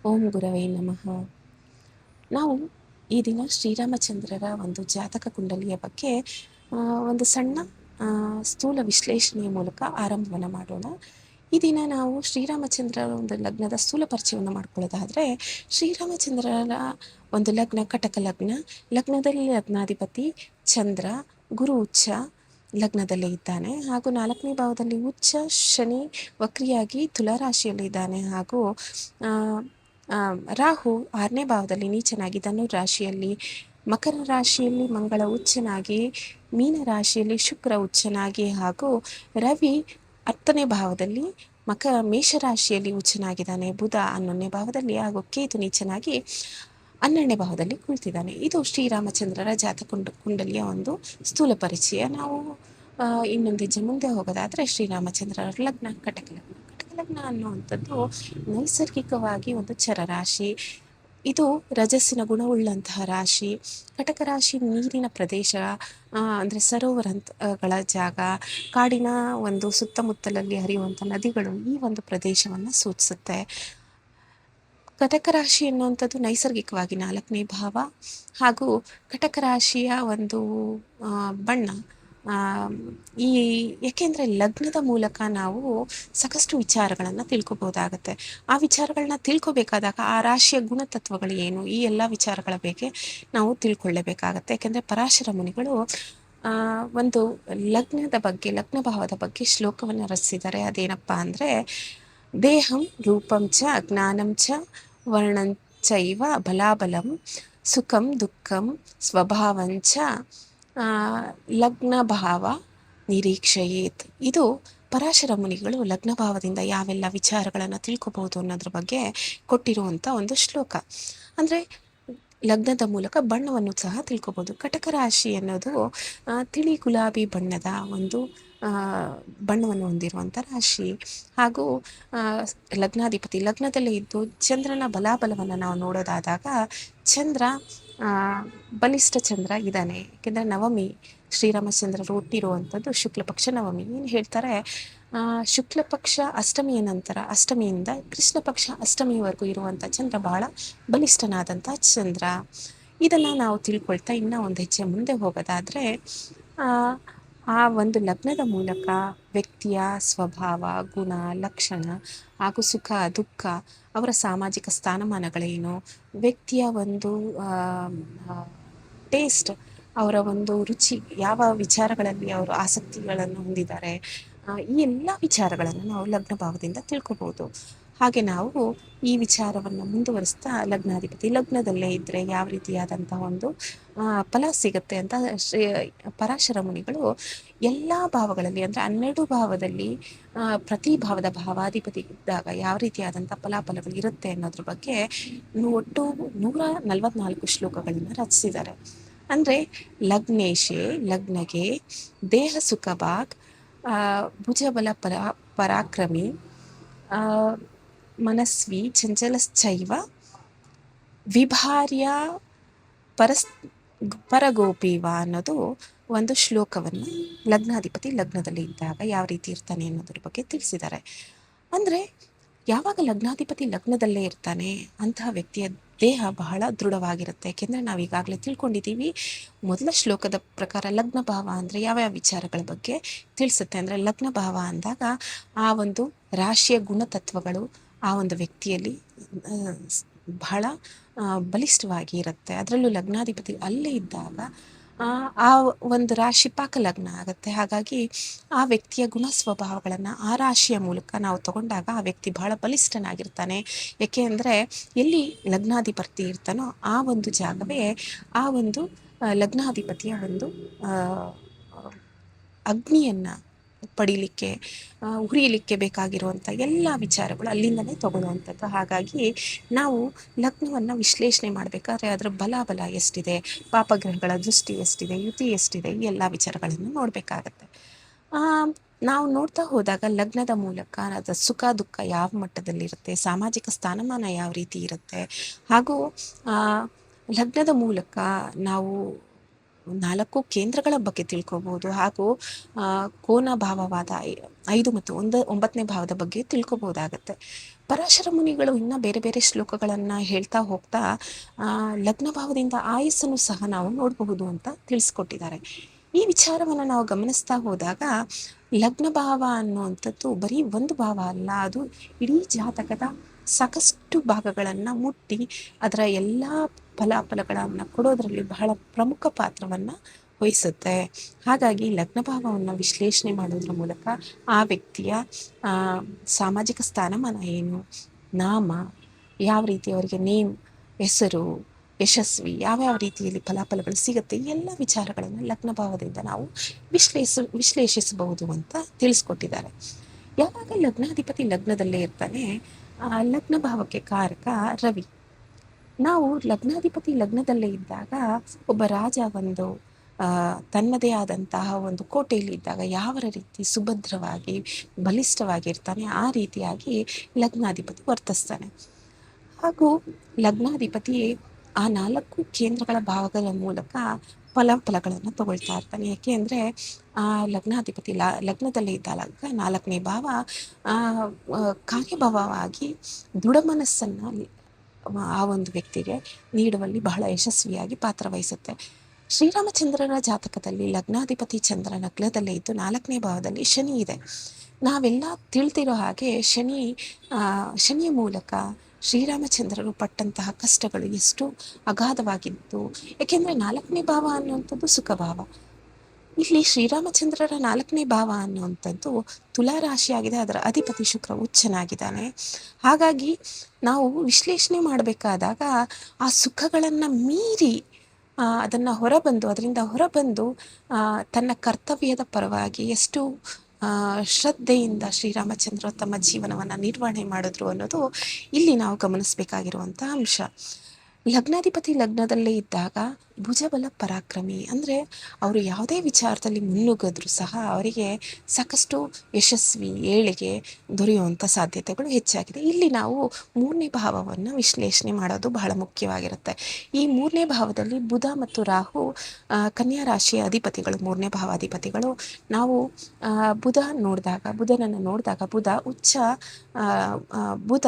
ಓಂ ಗುರವೇ ನಮಃ. ನಾವು ಈ ದಿನ ಶ್ರೀರಾಮಚಂದ್ರರ ಒಂದು ಜಾತಕ ಕುಂಡಲಿಯ ಬಗ್ಗೆ ಒಂದು ಸಣ್ಣ ಸ್ಥೂಲ ವಿಶ್ಲೇಷಣೆಯ ಮೂಲಕ ಆರಂಭವನ್ನು ಮಾಡೋಣ. ಈ ದಿನ ನಾವು ಶ್ರೀರಾಮಚಂದ್ರರ ಒಂದು ಲಗ್ನದ ಸ್ಥೂಲ ಪರಿಚಯವನ್ನು ಮಾಡ್ಕೊಳ್ಳೋದಾದರೆ, ಶ್ರೀರಾಮಚಂದ್ರರ ಒಂದು ಲಗ್ನ ಕಟಕ ಲಗ್ನ. ಲಗ್ನದಲ್ಲಿ ಲಗ್ನಾಧಿಪತಿ ಚಂದ್ರ, ಗುರು ಉಚ್ಚ ಲಗ್ನದಲ್ಲೇ ಇದ್ದಾನೆ. ಹಾಗೂ 4ನೇ ಭಾವದಲ್ಲಿ ಉಚ್ಚ ಶನಿ ವಕ್ರಿಯಾಗಿ ತುಲಾರಾಶಿಯಲ್ಲಿ ಇದ್ದಾನೆ. ಹಾಗೂ ರಾಹು 6ನೇ ಭಾವದಲ್ಲಿ ನೀಚನಾಗಿ ಧನು ರಾಶಿಯಲ್ಲಿ, ಮಕರ ರಾಶಿಯಲ್ಲಿ ಮಂಗಳ ಉಚ್ಚನಾಗಿ, ಮೀನ ರಾಶಿಯಲ್ಲಿ ಶುಕ್ರ ಉಚ್ಚನಾಗಿ, ಹಾಗೂ ರವಿ 10ನೇ ಭಾವದಲ್ಲಿ ಮೇಷರಾಶಿಯಲ್ಲಿ ಉಚ್ಚನಾಗಿದ್ದಾನೆ. ಬುಧ 11ನೇ ಭಾವದಲ್ಲಿ, ಹಾಗೂ ಕೇತು ನೀಚನಾಗಿ 12ನೇ ಭಾವದಲ್ಲಿ ಕುಳಿತಿದ್ದಾನೆ. ಇದು ಶ್ರೀರಾಮಚಂದ್ರರ ಕುಂಡಲಿಯ ಒಂದು ಸ್ಥೂಲ ಪರಿಚಯ. ನಾವು ಇನ್ನೊಂದು ಹೆಜ್ಜೆ ಮುಂದೆ ಹೋಗೋದಾದರೆ, ಶ್ರೀರಾಮಚಂದ್ರರ ಲಗ್ನ ಕಟಕ ಲಗ್ನ. ಕಟಕ ಲಗ್ನ ಅನ್ನುವಂಥದ್ದು ನೈಸರ್ಗಿಕವಾಗಿ ಒಂದು ಚರರಾಶಿ. ಇದು ರಜಸ್ಸಿನ ಗುಣವುಳ್ಳಂತಹ ರಾಶಿ. ಕಟಕ ರಾಶಿ ನೀರಿನ ಪ್ರದೇಶ, ಅಂದರೆ ಸರೋವರಗಳ ಜಾಗ, ಕಾಡಿನ ಒಂದು ಸುತ್ತಮುತ್ತಲಲ್ಲಿ ಹರಿಯುವಂಥ ನದಿಗಳು, ಈ ಒಂದು ಪ್ರದೇಶವನ್ನು ಸೂಚಿಸುತ್ತೆ. ಕಟಕ ರಾಶಿ ಎನ್ನುವಂಥದ್ದು ನೈಸರ್ಗಿಕವಾಗಿ 4ನೇ ಭಾವ. ಹಾಗೂ ಕಟಕ ರಾಶಿಯ ಒಂದು ಬಣ್ಣ ಏಕೆಂದರೆ ಲಗ್ನದ ಮೂಲಕ ನಾವು ಸಾಕಷ್ಟು ವಿಚಾರಗಳನ್ನು ತಿಳ್ಕೊಬೋದಾಗತ್ತೆ. ಆ ವಿಚಾರಗಳನ್ನ ತಿಳ್ಕೊಬೇಕಾದಾಗ ಆ ರಾಶಿಯ ಗುಣತತ್ವಗಳು ಏನು, ಈ ಎಲ್ಲ ವಿಚಾರಗಳ ಬಗ್ಗೆ ನಾವು ತಿಳ್ಕೊಳ್ಳೇಬೇಕಾಗತ್ತೆ. ಯಾಕೆಂದರೆ ಪರಾಶರ ಮುನಿಗಳು ಒಂದು ಲಗ್ನದ ಬಗ್ಗೆ, ಲಗ್ನ ಭಾವದ ಬಗ್ಗೆ ಶ್ಲೋಕವನ್ನು ರಚಿಸಿದ್ದಾರೆ. ಅದೇನಪ್ಪ ಅಂದರೆ, ದೇಹಂ ರೂಪಂ ಚ ಜ್ಞಾನಂ ಚ ವರ್ಣಂಚೈವ ಬಲಾಬಲಂ ಸುಖಂ ದುಃಖಂ ಸ್ವಭಾವಂಚ ಲಗ್ನ ಭಾವ ನಿರೀಕ್ಷೆಯೇತ್. ಇದು ಪರಾಶರ ಮುನಿಗಳು ಲಗ್ನ ಭಾವದಿಂದ ಯಾವೆಲ್ಲ ವಿಚಾರಗಳನ್ನು ತಿಳ್ಕೊಬಹುದು ಅನ್ನೋದ್ರ ಬಗ್ಗೆ ಕೊಟ್ಟಿರುವಂಥ ಒಂದು ಶ್ಲೋಕ. ಅಂದರೆ ಲಗ್ನದ ಮೂಲಕ ಬಣ್ಣವನ್ನು ಸಹ ತಿಳ್ಕೊಬೋದು. ಕಟಕ ರಾಶಿ ಅನ್ನೋದು ತಿಳಿ ಗುಲಾಬಿ ಬಣ್ಣದ ಒಂದು ಬಣ್ಣವನ್ನು ಹೊಂದಿರುವಂಥ ರಾಶಿ. ಹಾಗೂ ಲಗ್ನಾಧಿಪತಿ ಲಗ್ನದಲ್ಲೇ ಇದ್ದು ಚಂದ್ರನ ಬಲಾಬಲವನ್ನು ನಾವು ನೋಡೋದಾದಾಗ, ಚಂದ್ರ ಬಲಿಷ್ಠ ಚಂದ್ರ ಇದ್ದಾನೆ. ಏಕೆಂದರೆ ನವಮಿ ಶ್ರೀರಾಮಚಂದ್ರರು ಹುಟ್ಟಿರುವಂಥದ್ದು ಶುಕ್ಲ ಪಕ್ಷ ನವಮಿ. ಏನು ಹೇಳ್ತಾರೆ, ಶುಕ್ಲ ಪಕ್ಷ ಅಷ್ಟಮಿಯ ನಂತರ, ಅಷ್ಟಮಿಯಿಂದ ಕೃಷ್ಣ ಪಕ್ಷ ಅಷ್ಟಮಿಯವರೆಗೂ ಇರುವಂಥ ಚಂದ್ರ ಬಹಳ ಬಲಿಷ್ಠನಾದಂಥ ಚಂದ್ರ. ಇದನ್ನು ನಾವು ತಿಳ್ಕೊಳ್ತಾ ಇನ್ನೂ ಒಂದು ಹೆಜ್ಜೆ ಮುಂದೆ ಹೋಗೋದಾದರೆ, ಆ ಒಂದು ಲಗ್ನದ ಮೂಲಕ ವ್ಯಕ್ತಿಯ ಸ್ವಭಾವ, ಗುಣ, ಲಕ್ಷಣ ಹಾಗೂ ಸುಖ ದುಃಖ, ಅವರ ಸಾಮಾಜಿಕ ಸ್ಥಾನಮಾನಗಳೇನು, ವ್ಯಕ್ತಿಯ ಒಂದು ಟೇಸ್ಟ್, ಅವರ ಒಂದು ರುಚಿ, ಯಾವ ವಿಚಾರಗಳಲ್ಲಿ ಅವರು ಆಸಕ್ತಿಗಳನ್ನು ಹೊಂದಿದ್ದಾರೆ, ಈ ಎಲ್ಲ ವಿಚಾರಗಳನ್ನು ನಾವು ಲಗ್ನ ಭಾವದಿಂದ ತಿಳ್ಕೊಬೋದು. ಹಾಗೆ ನಾವು ಈ ವಿಚಾರವನ್ನು ಮುಂದುವರಿಸ್ತಾ, ಲಗ್ನಾಧಿಪತಿ ಲಗ್ನದಲ್ಲೇ ಇದ್ದರೆ ಯಾವ ರೀತಿಯಾದಂಥ ಒಂದು ಫಲ ಸಿಗುತ್ತೆ ಅಂತ ಪರಾಶರ ಮುನಿಗಳು ಎಲ್ಲ ಭಾವಗಳಲ್ಲಿ, ಅಂದರೆ 12 ಭಾವದಲ್ಲಿ ಪ್ರತಿ ಭಾವದ ಭಾವಾಧಿಪತಿ ಇದ್ದಾಗ ಯಾವ ರೀತಿಯಾದಂಥ ಫಲಾಫಲಗಳು ಇರುತ್ತೆ ಅನ್ನೋದ್ರ ಬಗ್ಗೆ ಒಟ್ಟು 144 ಶ್ಲೋಕಗಳನ್ನು ರಚಿಸಿದ್ದಾರೆ. ಅಂದರೆ ಲಗ್ನೇಶೆ ಲಗ್ನಗೆ ದೇಹ ಸುಖ ಭಾಗ್, ಭುಜಬಲ ಪರಾಕ್ರಮಿ, ಮನಸ್ವಿ ಚಂಚಲಶ್ಚೈವ ವಿಭಾರ್ಯ ಪರಗೋಪೀವ ಅನ್ನೋದು ಒಂದು ಶ್ಲೋಕವನ್ನು ಲಗ್ನಾಧಿಪತಿ ಲಗ್ನದಲ್ಲಿ ಇದ್ದಾಗ ಯಾವ ರೀತಿ ಇರ್ತಾನೆ ಅನ್ನೋದ್ರ ಬಗ್ಗೆ ತಿಳಿಸಿದ್ದಾರೆ. ಅಂದರೆ ಯಾವಾಗ ಲಗ್ನಾಧಿಪತಿ ಲಗ್ನದಲ್ಲೇ ಇರ್ತಾನೆ, ಅಂತಹ ವ್ಯಕ್ತಿಯ ದೇಹ ಬಹಳ ದೃಢವಾಗಿರುತ್ತೆ. ಏಕೆಂದರೆ ನಾವು ಈಗಾಗಲೇ ತಿಳ್ಕೊಂಡಿದ್ದೀವಿ, ಮೊದಲ ಶ್ಲೋಕದ ಪ್ರಕಾರ ಲಗ್ನ ಭಾವ ಅಂದರೆ ಯಾವ್ಯಾವ ವಿಚಾರಗಳ ಬಗ್ಗೆ ತಿಳಿಸುತ್ತೆ. ಅಂದರೆ ಲಗ್ನ ಭಾವ ಅಂದಾಗ ಆ ಒಂದು ರಾಶಿಯ ಗುಣತತ್ವಗಳು ಆ ಒಂದು ವ್ಯಕ್ತಿಯಲ್ಲಿ ಬಹಳ ಬಲಿಷ್ಠವಾಗಿ ಇರುತ್ತೆ. ಅದರಲ್ಲೂ ಲಗ್ನಾಧಿಪತಿ ಅಲ್ಲೇ ಇದ್ದಾಗ ಆ ಒಂದು ರಾಶಿ ಪಾಕ ಲಗ್ನ ಆಗುತ್ತೆ. ಹಾಗಾಗಿ ಆ ವ್ಯಕ್ತಿಯ ಗುಣ ಸ್ವಭಾವಗಳನ್ನು ಆ ರಾಶಿಯ ಮೂಲಕ ನಾವು ತಗೊಂಡಾಗ ಆ ವ್ಯಕ್ತಿ ಬಹಳ ಬಲಿಷ್ಠನಾಗಿರ್ತಾನೆ. ಏಕೆ ಅಂದರೆ ಎಲ್ಲಿ ಲಗ್ನಾಧಿಪತಿ ಇರ್ತಾನೋ ಆ ಒಂದು ಜಾಗವೇ ಆ ಒಂದು ಲಗ್ನಾಧಿಪತಿಯ ಒಂದು ಅಗ್ನಿಯನ್ನು ಪಡೀಲಿಕ್ಕೆ, ಉರಿಯಲಿಕ್ಕೆ ಬೇಕಾಗಿರುವಂಥ ಎಲ್ಲ ವಿಚಾರಗಳು ಅಲ್ಲಿಂದಲೇ ತಗೊಳ್ಳುವಂಥದ್ದು. ಹಾಗಾಗಿ ನಾವು ಲಗ್ನವನ್ನು ವಿಶ್ಲೇಷಣೆ ಮಾಡಬೇಕಾದ್ರೆ ಅದರ ಬಲಾಬಲ ಎಷ್ಟಿದೆ, ಪಾಪಗ್ರಹಗಳ ದೃಷ್ಟಿ ಎಷ್ಟಿದೆ, ಯುತಿ ಎಷ್ಟಿದೆ, ಈ ಎಲ್ಲ ವಿಚಾರಗಳನ್ನು ನೋಡಬೇಕಾಗತ್ತೆ. ನಾವು ನೋಡ್ತಾ ಹೋದಾಗ ಲಗ್ನದ ಮೂಲಕ ಅದರ ಸುಖ ದುಃಖ ಯಾವ ಮಟ್ಟದಲ್ಲಿರುತ್ತೆ, ಸಾಮಾಜಿಕ ಸ್ಥಾನಮಾನ ಯಾವ ರೀತಿ ಇರುತ್ತೆ, ಹಾಗೂ ಲಗ್ನದ ಮೂಲಕ ನಾವು 4 ಕೇಂದ್ರಗಳ ಬಗ್ಗೆ ತಿಳ್ಕೊಬೋದು. ಹಾಗೂ ಕೋನ ಭಾವವಾದ 5 ಮತ್ತು 9ನೇ ಭಾವದ ಬಗ್ಗೆ ತಿಳ್ಕೊಬೋದಾಗತ್ತೆ. ಪರಾಶರ ಮುನಿಗಳು ಇನ್ನು ಬೇರೆ ಬೇರೆ ಶ್ಲೋಕಗಳನ್ನು ಹೇಳ್ತಾ ಹೋಗ್ತಾ ಲಗ್ನ ಭಾವದಿಂದ ಆಯಸ್ಸನ್ನು ಸಹ ನಾವು ನೋಡಬಹುದು ಅಂತ ತಿಳಿಸ್ಕೊಟ್ಟಿದ್ದಾರೆ. ಈ ವಿಚಾರವನ್ನು ನಾವು ಗಮನಿಸ್ತಾ ಹೋದಾಗ ಲಗ್ನ ಭಾವ ಅನ್ನುವಂಥದ್ದು ಬರೀ ಒಂದು ಭಾವ ಅಲ್ಲ, ಅದು ಇಡೀ ಜಾತಕದ ಸಾಕಷ್ಟು ಭಾಗಗಳನ್ನು ಮುಟ್ಟಿ ಅದರ ಎಲ್ಲ ಫಲಾಫಲಗಳನ್ನು ಕೊಡೋದರಲ್ಲಿ ಬಹಳ ಪ್ರಮುಖ ಪಾತ್ರವನ್ನು ವಹಿಸುತ್ತೆ. ಹಾಗಾಗಿ ಲಗ್ನ ಭಾವವನ್ನು ವಿಶ್ಲೇಷಣೆ ಮಾಡೋದ್ರ ಮೂಲಕ ಆ ವ್ಯಕ್ತಿಯ ಸಾಮಾಜಿಕ ಸ್ಥಾನಮಾನ ಏನು, ನಾಮ ಯಾವ ರೀತಿ ಅವರಿಗೆ ನೇಮ್, ಹೆಸರು, ಯಶಸ್ವಿ ಯಾವ್ಯಾವ ರೀತಿಯಲ್ಲಿ ಫಲಾಫಲಗಳು ಸಿಗುತ್ತೆ, ಈ ಎಲ್ಲ ವಿಚಾರಗಳನ್ನು ಲಗ್ನ ಭಾವದಿಂದ ನಾವು ವಿಶ್ಲೇಷಿಸಬಹುದು ಅಂತ ತಿಳಿಸ್ಕೊಟ್ಟಿದ್ದಾರೆ. ಯಾವಾಗ ಲಗ್ನಾಧಿಪತಿ ಲಗ್ನದಲ್ಲೇ ಇರ್ತಾನೆ, ಲಗ್ನ ಭಾವಕ್ಕೆ ಕಾರಕ ರವಿ. ನಾವು ಲಗ್ನಾಧಿಪತಿ ಲಗ್ನದಲ್ಲೇ ಇದ್ದಾಗ ಒಬ್ಬ ರಾಜ ಒಂದು ತನ್ನದೇ ಆದಂತಹ ಒಂದು ಕೋಟೆಯಲ್ಲಿ ಇದ್ದಾಗ ಯಾವ ರೀತಿ ಸುಭದ್ರವಾಗಿ ಬಲಿಷ್ಠವಾಗಿರ್ತಾನೆ ಆ ರೀತಿಯಾಗಿ ಲಗ್ನಾಧಿಪತಿ ವರ್ತಿಸ್ತಾನೆ. ಹಾಗೂ ಲಗ್ನಾಧಿಪತಿ ಆ 4 ಕೇಂದ್ರಗಳ ಭಾವಗಳ ಮೂಲಕ ಫಲಾಫಲಗಳನ್ನು ತಗೊಳ್ತಾ ಇರ್ತಾನೆ. ಯಾಕೆ ಅಂದರೆ ಆ ಲಗ್ನಾಧಿಪತಿ ಲಗ್ನದಲ್ಲಿ ಇದ್ದಾಗ 4ನೇ ಭಾವ ಕಾರ್ಯಭಾವವಾಗಿ ದೃಢ ಮನಸ್ಸನ್ನು ಆ ಒಂದು ವ್ಯಕ್ತಿಗೆ ನೀಡುವಲ್ಲಿ ಬಹಳ ಯಶಸ್ವಿಯಾಗಿ ಪಾತ್ರವಹಿಸುತ್ತೆ. ಶ್ರೀರಾಮಚಂದ್ರರ ಜಾತಕದಲ್ಲಿ ಲಗ್ನಾಧಿಪತಿ ಚಂದ್ರ ಲಗ್ನದಲ್ಲೇ ಇದ್ದು 4ನೇ ಭಾವದಲ್ಲಿ ಶನಿ ಇದೆ. ನಾವೆಲ್ಲ ತಿಳಿದಿರೋ ಹಾಗೆ ಶನಿಯ ಮೂಲಕ ಶ್ರೀರಾಮಚಂದ್ರರು ಪಟ್ಟಂತಹ ಕಷ್ಟಗಳು ಎಷ್ಟು ಅಗಾಧವಾಗಿತ್ತು. ಏಕೆಂದರೆ 4ನೇ ಭಾವ ಅನ್ನುವಂಥದ್ದು ಸುಖಭಾವ. ಇಲ್ಲಿ ಶ್ರೀರಾಮಚಂದ್ರರ 4ನೇ ಭಾವ ಅನ್ನುವಂಥದ್ದು ತುಲಾ ರಾಶಿಯಾಗಿದೆ, ಅದರ ಅಧಿಪತಿ ಶುಕ್ರ ಉಚ್ಚನಾಗಿದ್ದಾನೆ. ಹಾಗಾಗಿ ನಾವು ವಿಶ್ಲೇಷಣೆ ಮಾಡಬೇಕಾದಾಗ ಆ ಸುಖಗಳನ್ನು ಮೀರಿ ಅದನ್ನು ಅದರಿಂದ ಹೊರಬಂದು ತನ್ನ ಕರ್ತವ್ಯದ ಪರವಾಗಿ ಎಷ್ಟು ಶ್ರದ್ಧೆಯಿಂದ ಶ್ರೀರಾಮಚಂದ್ರ ತಮ್ಮ ಜೀವನವನ್ನು ನಿರ್ವಹಣೆ ಮಾಡಿದ್ರು ಅನ್ನೋದು ಇಲ್ಲಿ ನಾವು ಗಮನಿಸಬೇಕಾಗಿರುವಂಥ ಅಂಶ. ಲಗ್ನಾಧಿಪತಿ ಲಗ್ನದಲ್ಲೇ ಇದ್ದಾಗ ಭುಜಬಲ ಪರಾಕ್ರಮಿ, ಅಂದರೆ ಅವರು ಯಾವುದೇ ವಿಚಾರದಲ್ಲಿ ಮುನ್ನುಗ್ಗಿದ್ರೂ ಸಹ ಅವರಿಗೆ ಸಾಕಷ್ಟು ಯಶಸ್ವಿ ಏಳಿಗೆ ದೊರೆಯುವಂಥ ಸಾಧ್ಯತೆಗಳು ಹೆಚ್ಚಾಗಿದೆ. ಇಲ್ಲಿ ನಾವು 3ನೇ ಭಾವವನ್ನು ವಿಶ್ಲೇಷಣೆ ಮಾಡೋದು ಬಹಳ ಮುಖ್ಯವಾಗಿರುತ್ತೆ. ಈ 3ನೇ ಭಾವದಲ್ಲಿ ಬುಧ ಮತ್ತು ರಾಹು ಕನ್ಯಾ ರಾಶಿಯ ಅಧಿಪತಿಗಳು, 3ನೇ ಭಾವಾಧಿಪತಿಗಳು. ನಾವು ಬುಧನನ್ನು ನೋಡಿದಾಗ ಬುಧ ಉಚ್ಚ ಬುಧ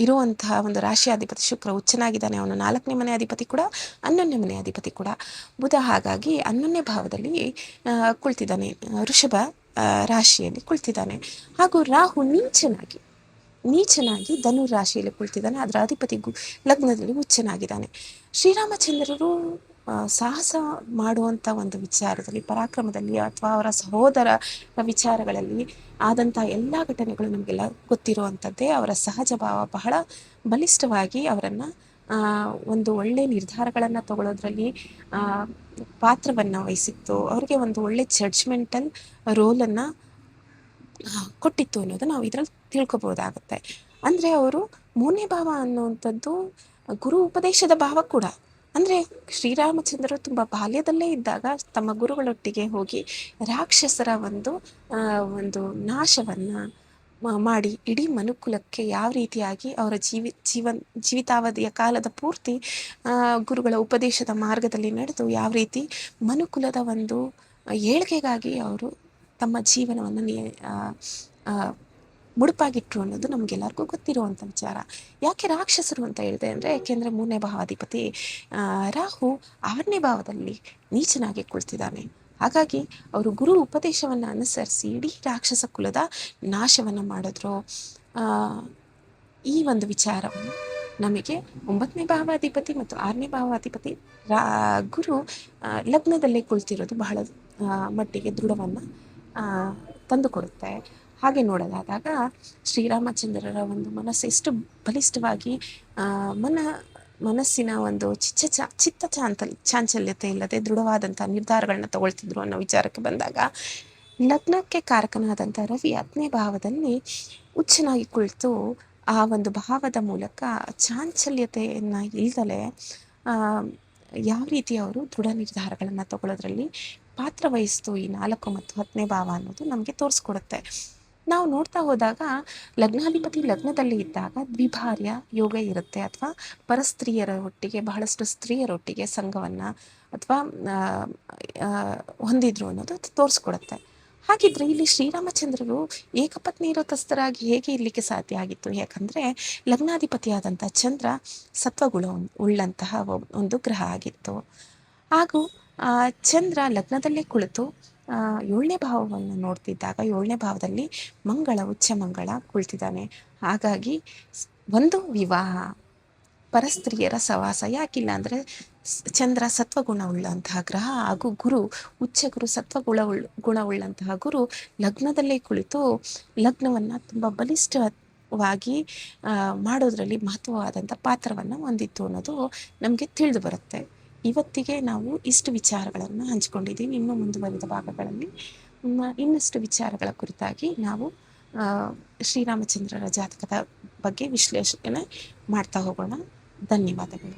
ಇರುವಂತಹ ಒಂದು ರಾಶಿಯಾಧಿಪತಿ ಶುಕ್ರ ಉಚ್ಚನಾಗಿದ್ದಾನೆ. ಅವನು 4ನೇ ಮನೆ ಅಧಿಪತಿ ಕೂಡ 11ನೇ ಮನೆ ಅಧಿಪತಿ ಕೂಡ ಬುಧ. ಹಾಗಾಗಿ 11ನೇ ಭಾವದಲ್ಲಿ ಕುಳಿತಿದ್ದಾನೆ, ವೃಷಭ ರಾಶಿಯಲ್ಲಿ ಕುಳಿತಿದ್ದಾನೆ. ಹಾಗೂ ರಾಹು ನೀಚನಾಗಿ ಧನು ರಾಶಿಯಲ್ಲಿ ಕುಳಿತಿದ್ದಾನೆ, ಅದರ ಅಧಿಪತಿ ಲಗ್ನದಲ್ಲಿ ಉಚ್ಚನಾಗಿದ್ದಾನೆ. ಶ್ರೀರಾಮಚಂದ್ರರು ಸಾಹಸ ಮಾಡುವಂಥ ಒಂದು ವಿಚಾರದಲ್ಲಿ, ಪರಾಕ್ರಮದಲ್ಲಿ ಅಥವಾ ಅವರ ಸಹೋದರ ವಿಚಾರಗಳಲ್ಲಿ ಆದಂಥ ಎಲ್ಲ ಘಟನೆಗಳು ನಮಗೆಲ್ಲ ಗೊತ್ತಿರುವಂಥದ್ದೇ. ಅವರ ಸಹಜ ಭಾವ ಬಹಳ ಬಲಿಷ್ಠವಾಗಿ ಅವರನ್ನು ಒಂದು ಒಳ್ಳೆ ನಿರ್ಧಾರಗಳನ್ನು ತಗೊಳ್ಳೋದ್ರಲ್ಲಿ ಪಾತ್ರವನ್ನು ವಹಿಸಿತ್ತು. ಅವರಿಗೆ ಒಂದು ಒಳ್ಳೆ ಜಡ್ಜ್ಮೆಂಟಲ್ ರೋಲನ್ನು ಕೊಟ್ಟಿತ್ತು ಅನ್ನೋದು ನಾವು ಇದರಲ್ಲಿ ತಿಳ್ಕೊಬೋದಾಗುತ್ತೆ. ಅಂದರೆ ಅವರು 3ನೇ ಭಾವ ಅನ್ನುವಂಥದ್ದು ಗುರು ಉಪದೇಶದ ಭಾವ ಕೂಡ. ಅಂದರೆ ಶ್ರೀರಾಮಚಂದ್ರರು ತುಂಬ ಬಾಲ್ಯದಲ್ಲೇ ಇದ್ದಾಗ ತಮ್ಮ ಗುರುಗಳೊಟ್ಟಿಗೆ ಹೋಗಿ ರಾಕ್ಷಸರ ಒಂದು ನಾಶವನ್ನು ಮಾಡಿ ಇಡೀ ಮನುಕುಲಕ್ಕೆ ಯಾವ ರೀತಿಯಾಗಿ ಅವರ ಜೀವಿತಾವಧಿಯ ಕಾಲದ ಪೂರ್ತಿ ಗುರುಗಳ ಉಪದೇಶದ ಮಾರ್ಗದಲ್ಲಿ ನಡೆದು ಯಾವ ರೀತಿ ಮನುಕುಲದ ಒಂದು ಏಳ್ಗೆಗಾಗಿ ಅವರು ತಮ್ಮ ಜೀವನವನ್ನು ಮುಡುಪಾಗಿಟ್ರು ಅನ್ನೋದು ನಮಗೆಲ್ಲರಿಗೂ ಗೊತ್ತಿರುವಂಥ ವಿಚಾರ. ಯಾಕೆ ರಾಕ್ಷಸರು ಅಂತ ಹೇಳಿದೆ ಅಂದರೆ, ಯಾಕೆಂದರೆ 3ನೇ ಭಾವಾಧಿಪತಿ ರಾಹು 6ನೇ ಭಾವದಲ್ಲಿ ನೀಚನಾಗಿ ಕುಳಿತಿದ್ದಾನೆ. ಹಾಗಾಗಿ ಅವರು ಗುರು ಉಪದೇಶವನ್ನು ಅನುಸರಿಸಿ ಇಡೀ ರಾಕ್ಷಸ ಕುಲದ ನಾಶವನ್ನು ಮಾಡಿದ್ರು. ಈ ಒಂದು ವಿಚಾರವನ್ನು ನಮಗೆ 9ನೇ ಭಾವಾಧಿಪತಿ ಮತ್ತು 6ನೇ ಭಾವಾಧಿಪತಿ ಗುರು ಲಗ್ನದಲ್ಲೇ ಕುಳಿತಿರೋದು ಬಹಳ ಮಟ್ಟಿಗೆ ದೃಢವನ್ನು ತಂದುಕೊಡುತ್ತೆ. ಹಾಗೆ ನೋಡೋದಾದಾಗ ಶ್ರೀರಾಮಚಂದ್ರರ ಒಂದು ಮನಸ್ಸು ಎಷ್ಟು ಬಲಿಷ್ಠವಾಗಿ ಮನಸ್ಸಿನ ಒಂದು ಚಾಂಚಲ್ಯತೆ ಇಲ್ಲದೆ ದೃಢವಾದಂಥ ನಿರ್ಧಾರಗಳನ್ನ ತಗೊಳ್ತಿದ್ರು ಅನ್ನೋ ವಿಚಾರಕ್ಕೆ ಬಂದಾಗ, ಲಗ್ನಕ್ಕೆ ಕಾರಕನಾದಂಥ ರವಿ 10ನೇ ಭಾವದಲ್ಲಿ ಉಚ್ಚನಾಗಿ ಕುಳಿತು ಆ ಒಂದು ಭಾವದ ಮೂಲಕ ಚಾಂಚಲ್ಯತೆಯನ್ನು ಇಲ್ದಲೆ ಯಾವ ರೀತಿ ಅವರು ದೃಢ ನಿರ್ಧಾರಗಳನ್ನು ತಗೊಳ್ಳೋದ್ರಲ್ಲಿ ಪಾತ್ರವಹಿಸ್ತು ಈ 4 ಮತ್ತು 10ನೇ ಭಾವ ಅನ್ನೋದು ನಮಗೆ ತೋರಿಸ್ಕೊಡುತ್ತೆ. ನಾವು ನೋಡ್ತಾ ಹೋದಾಗ ಲಗ್ನಾಧಿಪತಿ ಲಗ್ನದಲ್ಲಿ ಇದ್ದಾಗ ದ್ವಿಭಾರ್ಯ ಯೋಗ ಇರುತ್ತೆ, ಅಥವಾ ಪರಸ್ತ್ರೀಯರ ಒಟ್ಟಿಗೆ ಬಹಳಷ್ಟು ಸ್ತ್ರೀಯರೊಟ್ಟಿಗೆ ಸಂಘವನ್ನು ಅಥವಾ ಹೊಂದಿದ್ರು ಅನ್ನೋದು ತೋರಿಸ್ಕೊಡುತ್ತೆ. ಹಾಗಿದ್ರೆ ಇಲ್ಲಿ ಶ್ರೀರಾಮಚಂದ್ರರು ಏಕಪತ್ನಿ ವ್ರತಸ್ಥರಾಗಿ ಹೇಗೆ ಇರ್ಲಿಕ್ಕೆ ಸಾಧ್ಯ ಆಗಿತ್ತು? ಯಾಕಂದ್ರೆ ಲಗ್ನಾಧಿಪತಿಯಾದಂಥ ಚಂದ್ರ ಸತ್ವಗುಣ ಉಳ್ಳಂತಹ ಒಂದು ಗ್ರಹ ಆಗಿತ್ತು. ಹಾಗೂ ಚಂದ್ರ ಲಗ್ನದಲ್ಲೇ ಕುಳಿತು 7ನೇ ಭಾವವನ್ನು ನೋಡ್ತಿದ್ದಾಗ 7ನೇ ಭಾವದಲ್ಲಿ ಮಂಗಳ, ಉಚ್ಚ ಮಂಗಳ ಕುಳಿತಿದ್ದಾನೆ. ಹಾಗಾಗಿ ಒಂದು ವಿವಾಹ, ಪರಸ್ತ್ರೀಯರ ಸವಾಸ ಯಾಕಿಲ್ಲ ಅಂದರೆ ಚಂದ್ರ ಸತ್ವಗುಣ ಉಳ್ಳಂತಹ ಗ್ರಹ ಹಾಗೂ ಗುರು ಉಚ್ಚ ಗುರು ಗುಣವುಳ್ಳಂತಹ ಗುರು ಲಗ್ನದಲ್ಲೇ ಕುಳಿತು ಲಗ್ನವನ್ನು ತುಂಬ ಬಲಿಷ್ಠವಾಗಿ ಮಾಡೋದ್ರಲ್ಲಿ ಮಹತ್ವವಾದಂಥ ಪಾತ್ರವನ್ನು ಹೊಂದಿತ್ತು ಅನ್ನೋದು ನಮಗೆ ತಿಳಿದು ಬರುತ್ತೆ. ಇವತ್ತಿಗೆ ನಾವು ಇಷ್ಟು ವಿಚಾರಗಳನ್ನು ಹಂಚಿಕೊಂಡಿದ್ದೀವಿ. ಇನ್ನು ಮುಂದುವರಿದ ಭಾಗಗಳಲ್ಲಿ ಇನ್ನಷ್ಟು ವಿಚಾರಗಳ ಕುರಿತಾಗಿ ನಾವು ಶ್ರೀರಾಮಚಂದ್ರರ ಜಾತಕದ ಬಗ್ಗೆ ವಿಶ್ಲೇಷಣೆ ಮಾಡ್ತಾ ಹೋಗೋಣ. ಧನ್ಯವಾದಗಳು.